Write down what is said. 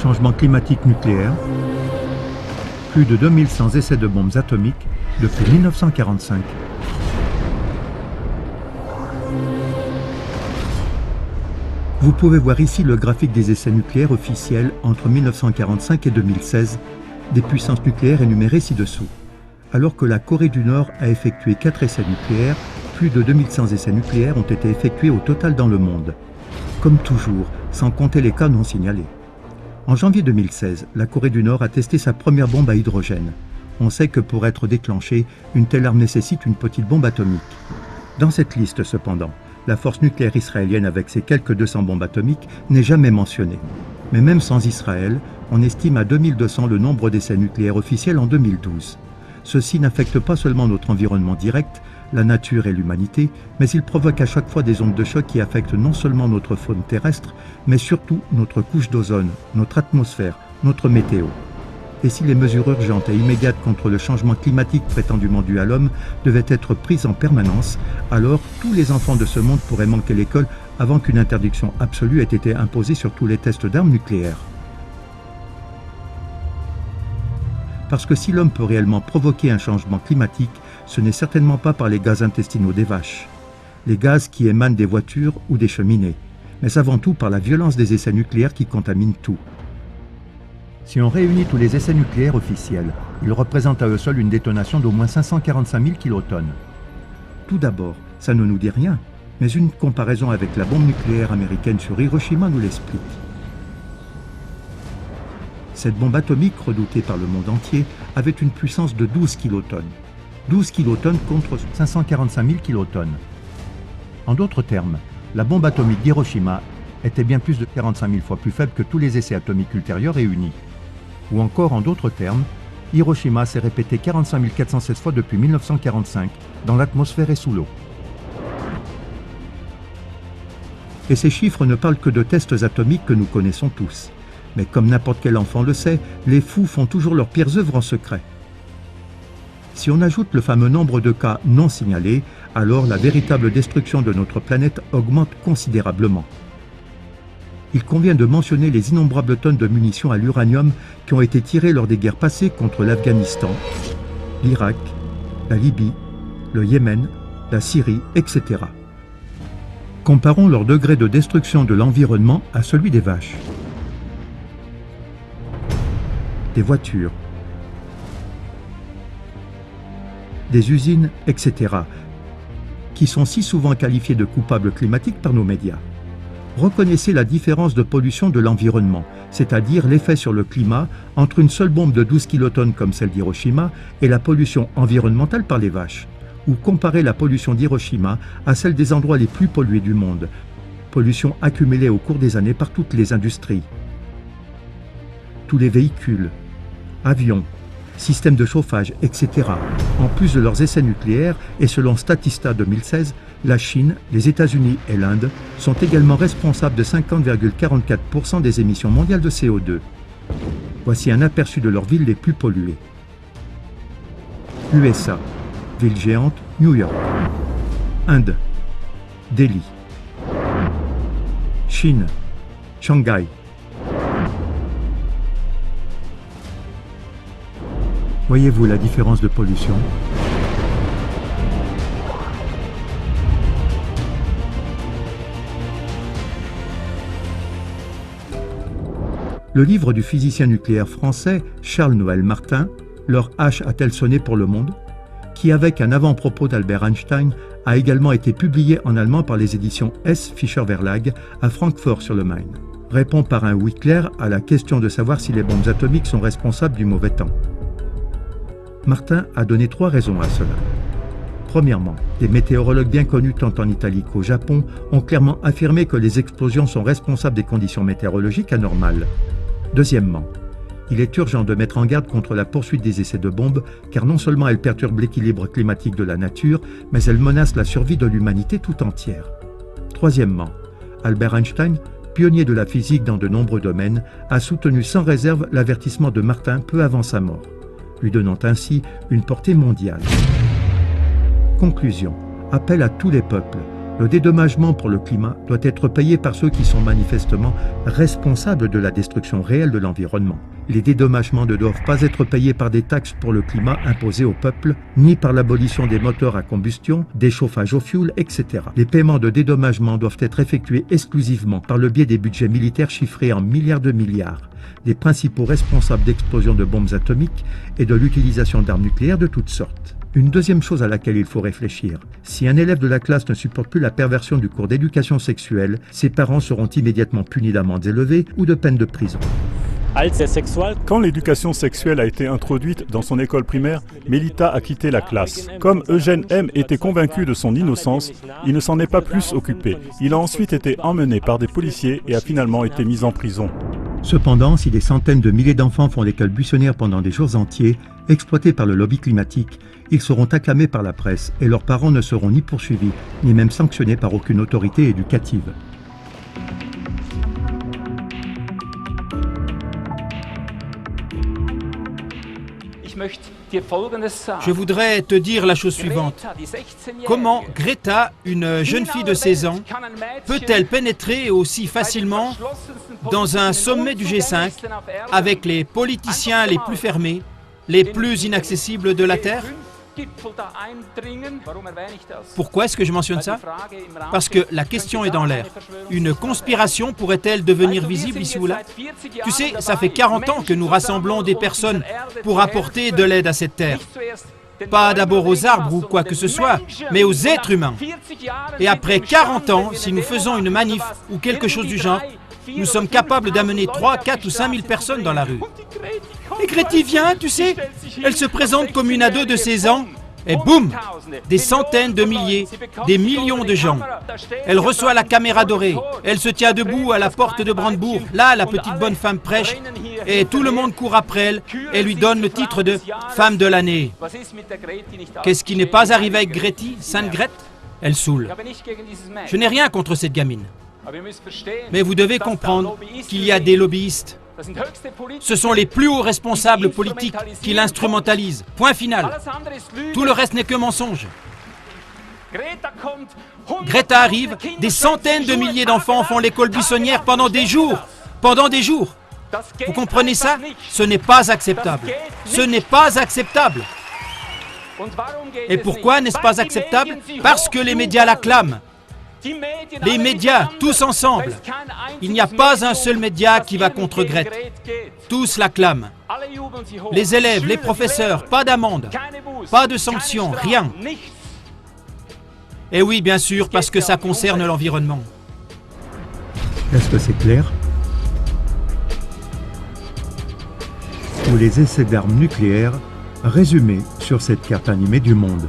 Changement climatique nucléaire. Plus de 2100 essais de bombes atomiques depuis 1945. Vous pouvez voir ici le graphique des essais nucléaires officiels entre 1945 et 2016, des puissances nucléaires énumérées ci-dessous. Alors que la Corée du Nord a effectué 4 essais nucléaires, plus de 2100 essais nucléaires ont été effectués au total dans le monde. Comme toujours, sans compter les cas non signalés. En janvier 2016, la Corée du Nord a testé sa première bombe à hydrogène. On sait que pour être déclenchée, une telle arme nécessite une petite bombe atomique. Dans cette liste, cependant, la force nucléaire israélienne avec ses quelques 200 bombes atomiques n'est jamais mentionnée. Mais même sans Israël, on estime à 2200 le nombre d'essais nucléaires officiels en 2012. Ceci n'affecte pas seulement notre environnement direct, la nature et l'humanité, mais il provoque à chaque fois des ondes de choc qui affectent non seulement notre faune terrestre, mais surtout notre couche d'ozone, notre atmosphère, notre météo. Et si les mesures urgentes et immédiates contre le changement climatique prétendument dû à l'homme devaient être prises en permanence, alors tous les enfants de ce monde pourraient manquer l'école avant qu'une interdiction absolue ait été imposée sur tous les tests d'armes nucléaires. Parce que si l'homme peut réellement provoquer un changement climatique, ce n'est certainement pas par les gaz intestinaux des vaches, les gaz qui émanent des voitures ou des cheminées, mais avant tout par la violence des essais nucléaires qui contaminent tout. Si on réunit tous les essais nucléaires officiels, ils représentent à eux seuls une détonation d'au moins 545 000 kilotonnes. Tout d'abord, ça ne nous dit rien, mais une comparaison avec la bombe nucléaire américaine sur Hiroshima nous l'explique. Cette bombe atomique, redoutée par le monde entier, avait une puissance de 12 kilotonnes. 12 kilotonnes contre 545 000 kilotonnes. En d'autres termes, la bombe atomique d'Hiroshima était bien plus de 45 000 fois plus faible que tous les essais atomiques ultérieurs réunis. Ou encore, en d'autres termes, Hiroshima s'est répété 45 416 fois depuis 1945, dans l'atmosphère et sous l'eau. Et ces chiffres ne parlent que de tests atomiques que nous connaissons tous. Mais comme n'importe quel enfant le sait, les fous font toujours leurs pires œuvres en secret. Si on ajoute le fameux nombre de cas non signalés, alors la véritable destruction de notre planète augmente considérablement. Il convient de mentionner les innombrables tonnes de munitions à l'uranium qui ont été tirées lors des guerres passées contre l'Afghanistan, l'Irak, la Libye, le Yémen, la Syrie, etc. Comparons leur degré de destruction de l'environnement à celui des vaches. Des voitures, des usines, etc., qui sont si souvent qualifiés de coupables climatiques par nos médias. Reconnaissez la différence de pollution de l'environnement, c'est-à-dire l'effet sur le climat entre une seule bombe de 12 kilotonnes comme celle d'Hiroshima et la pollution environnementale par les vaches, ou comparez la pollution d'Hiroshima à celle des endroits les plus pollués du monde, pollution accumulée au cours des années par toutes les industries. Tous les véhicules, avions, systèmes de chauffage, etc. En plus de leurs essais nucléaires, et selon Statista 2016, la Chine, les États-Unis et l'Inde sont également responsables de 50,44% des émissions mondiales de CO2. Voici un aperçu de leurs villes les plus polluées. USA, ville géante, New York. Inde, Delhi. Chine, Shanghai. Voyez-vous la différence de pollution? Le livre du physicien nucléaire français Charles-Noël Martin, « Leur hache a-t-elle sonné pour le monde ?», qui avec un avant-propos d'Albert Einstein a également été publié en allemand par les éditions S. Fischer Verlag à Francfort-sur-le-Main, répond par un oui clair à la question de savoir si les bombes atomiques sont responsables du mauvais temps. Martin a donné 3 raisons à cela. Premièrement, des météorologues bien connus tant en Italie qu'au Japon ont clairement affirmé que les explosions sont responsables des conditions météorologiques anormales. Deuxièmement, il est urgent de mettre en garde contre la poursuite des essais de bombes, car non seulement elles perturbent l'équilibre climatique de la nature, mais elles menacent la survie de l'humanité tout entière. Troisièmement, Albert Einstein, pionnier de la physique dans de nombreux domaines, a soutenu sans réserve l'avertissement de Martin peu avant sa mort, lui donnant ainsi une portée mondiale. Conclusion. Appel à tous les peuples. Le dédommagement pour le climat doit être payé par ceux qui sont manifestement responsables de la destruction réelle de l'environnement. Les dédommagements ne doivent pas être payés par des taxes pour le climat imposées au peuple, ni par l'abolition des moteurs à combustion, des chauffages au fioul, etc. Les paiements de dédommagement doivent être effectués exclusivement par le biais des budgets militaires chiffrés en milliards de milliards, des principaux responsables d'explosions de bombes atomiques et de l'utilisation d'armes nucléaires de toutes sortes. Une deuxième chose à laquelle il faut réfléchir, si un élève de la classe ne supporte plus la perversion du cours d'éducation sexuelle, ses parents seront immédiatement punis d'amendes élevées ou de peines de prison. Quand l'éducation sexuelle a été introduite dans son école primaire, Mélita a quitté la classe. Comme Eugène M. était convaincu de son innocence, il ne s'en est pas plus occupé. Il a ensuite été emmené par des policiers et a finalement été mis en prison. Cependant, si des centaines de milliers d'enfants font l'école buissonnière pendant des jours entiers, exploités par le lobby climatique, ils seront acclamés par la presse et leurs parents ne seront ni poursuivis, ni même sanctionnés par aucune autorité éducative. Je voudrais te dire la chose suivante. Comment Greta, une jeune fille de 16 ans, peut-elle pénétrer aussi facilement dans un sommet du G5 avec les politiciens les plus fermés, les plus inaccessibles de la Terre ? Pourquoi est-ce que je mentionne ça? Parce que la question est dans l'air. Une conspiration pourrait-elle devenir visible ici ou là? Tu sais, ça fait 40 ans que nous rassemblons des personnes pour apporter de l'aide à cette terre. Pas d'abord aux arbres ou quoi que ce soit, mais aux êtres humains. Et après 40 ans, si nous faisons une manif ou quelque chose du genre, nous sommes capables d'amener 3, 4 ou 5 000 personnes dans la rue. Et Greti vient, tu sais, elle se présente comme une ado de 16 ans, et boum, des centaines de milliers, des millions de gens. Elle reçoit la caméra dorée, elle se tient debout à la porte de Brandebourg, là la petite bonne femme prêche, et tout le monde court après elle et lui donne le titre de femme de l'année. Qu'est-ce qui n'est pas arrivé avec Greti, Sainte Grete? Elle saoule. Je n'ai rien contre cette gamine. Mais vous devez comprendre qu'il y a des lobbyistes. Ce sont les plus hauts responsables politiques qui l'instrumentalisent. Point final. Tout le reste n'est que mensonge. Greta arrive, des centaines de milliers d'enfants font l'école buissonnière pendant des jours. Pendant des jours. Vous comprenez ça? Ce n'est pas acceptable. Ce n'est pas acceptable. Et pourquoi n'est-ce pas acceptable? Parce que les médias l'acclament. Les médias, tous ensemble. Il n'y a pas un seul média qui va contre Grete. Tous l'acclament. Les élèves, les professeurs, pas d'amende, pas de sanctions, rien. Et oui, bien sûr, parce que ça concerne l'environnement. Est-ce que c'est clair? Ou les essais d'armes nucléaires résumés sur cette carte animée du monde.